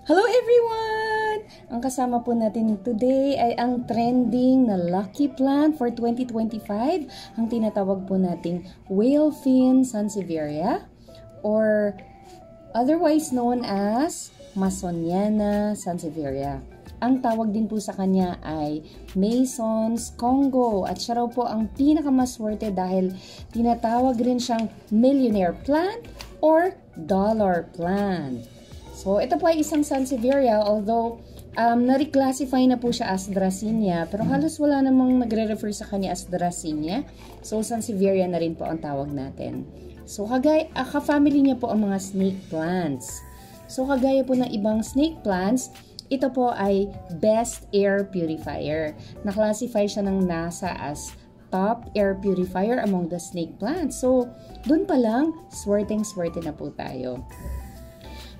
Hello everyone! Ang kasama po natin today ay ang trending na lucky plant for 2025, ang tinatawag po nating whale fin sansevieria or otherwise known as Masoniana sansevieria. Ang tawag din po sa kanya ay Mason's Congo at siya raw po ang pinakamaswerte dahil tinatawag rin siyang millionaire plant or dollar plant. So, ito po ay isang sansevieria, although na-reclassify na po siya as Dracaena, pero halos wala namang nagre-refer sa kanya as Dracaena. So, sansevieria na rin po ang tawag natin. So, ka-family niya po ang mga snake plants. So, kagaya po ng ibang snake plants, ito po ay best air purifier. Na-classify siya ng NASA as top air purifier among the snake plants. So, dun pa lang, swerteng-swerte na po tayo.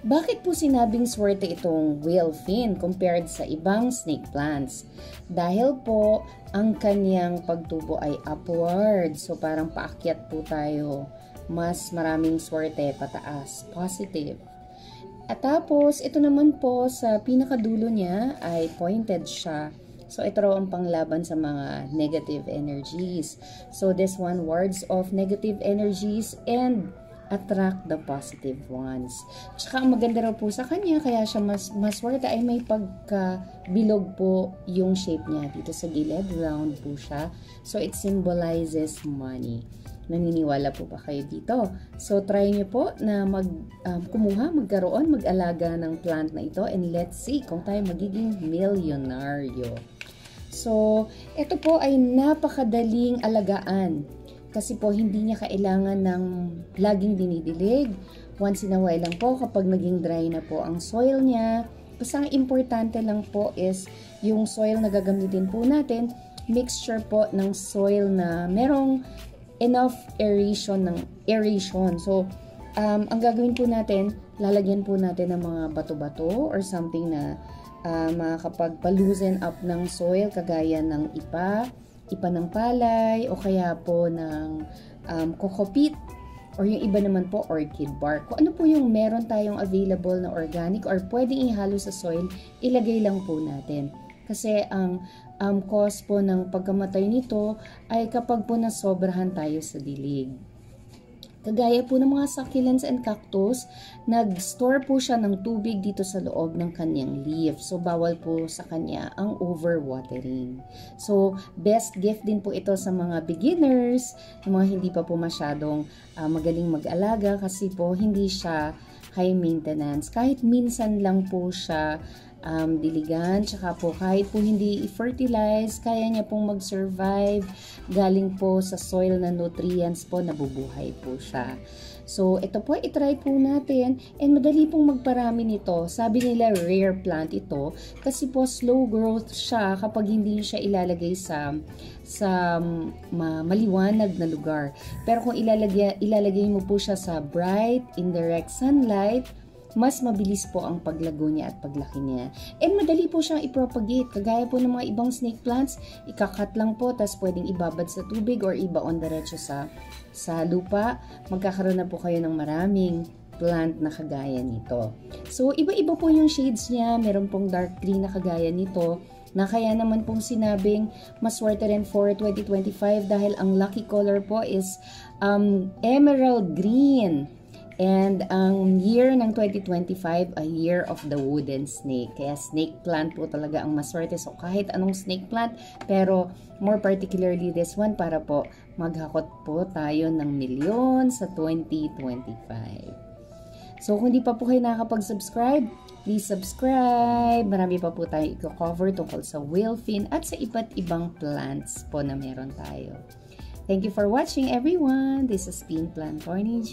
Bakit po sinabing swerte itong whale fin compared sa ibang snake plants? Dahil po, ang kanyang pagtubo ay upward. So, parang paakyat po tayo. Mas maraming swerte pataas. Positive. At tapos, ito naman po sa pinakadulo niya ay pointed siya. So, ito raw ang panglaban sa mga negative energies. So, this one wards off negative energies and attract the positive ones. Tsaka ang maganda raw po sa kanya, kaya siya maswerte ay may pagkabilog po yung shape niya. Dito sa gilid, round po siya. So, it symbolizes money. Naniniwala po ba kayo dito? So, try nyo po na magkaroon, mag-alaga ng plant na ito and let's see kung tayo magiging milyonaryo. So, ito po ay napakadaling alagaan. Kasi po, hindi niya kailangan ng laging dinidilig. Once in a while lang po, kapag naging dry na po ang soil niya. Basta ang importante lang po is yung soil na gagamitin po natin, mixture po ng soil na merong enough aeration. So, ang gagawin po natin, lalagyan po natin ng mga bato-bato or something na makakapag-loosen up ng soil, kagaya ng ipa ng palay o kaya po ng coco peat or yung iba naman po orchid bark. Kung ano po yung meron tayong available na organic or pwedeng ihalo sa soil, ilagay lang po natin. Kasi ang cause po ng pagkamatay nito ay kapag po nasobrahan tayo sa dilig. Kagaya po ng mga succulents and cactus, nag-store po siya ng tubig dito sa loob ng kanyang leaf. So, bawal po sa kanya ang overwatering. So, best gift din po ito sa mga beginners, mga hindi pa po masyadong magaling mag-alaga kasi po hindi siya high maintenance. Kahit minsan lang po siya diligan, tsaka po kahit po hindi i-fertilize, kaya niya pong mag-survive galing po sa soil na nutrients po, nabubuhay po siya. So, ito po, itry po natin and madali pong magparami nito. Sabi nila rare plant ito kasi po slow growth siya kapag hindi siya ilalagay sa maliwanag na lugar. Pero kung ilalagay mo po siya sa bright, indirect sunlight, mas mabilis po ang paglago niya at paglaki niya. And madali po siyang i-propagate. Kagaya po ng mga ibang snake plants, ikakat lang po, tas pwedeng ibabad sa tubig or ibaon diretso sa lupa. Magkakaroon na po kayo ng maraming plant na kagaya nito. So, iba-iba po yung shades niya. Meron pong dark green na kagaya nito, na kaya naman pong sinabing maswerte rin for 2025 dahil ang lucky color po is emerald green. And ang year ng 2025 ay year of the wooden snake. Kaya snake plant po talaga ang maswerte. So kahit anong snake plant, pero more particularly this one para po maghakot po tayo ng milyon sa 2025. So kung di pa po kayo nakakapag-subscribe, please subscribe. Marami pa po tayo i-cover tungkol sa whale fin at sa iba't ibang plants po na meron tayo. Thank you for watching everyone. This is Pink Plant Corny G.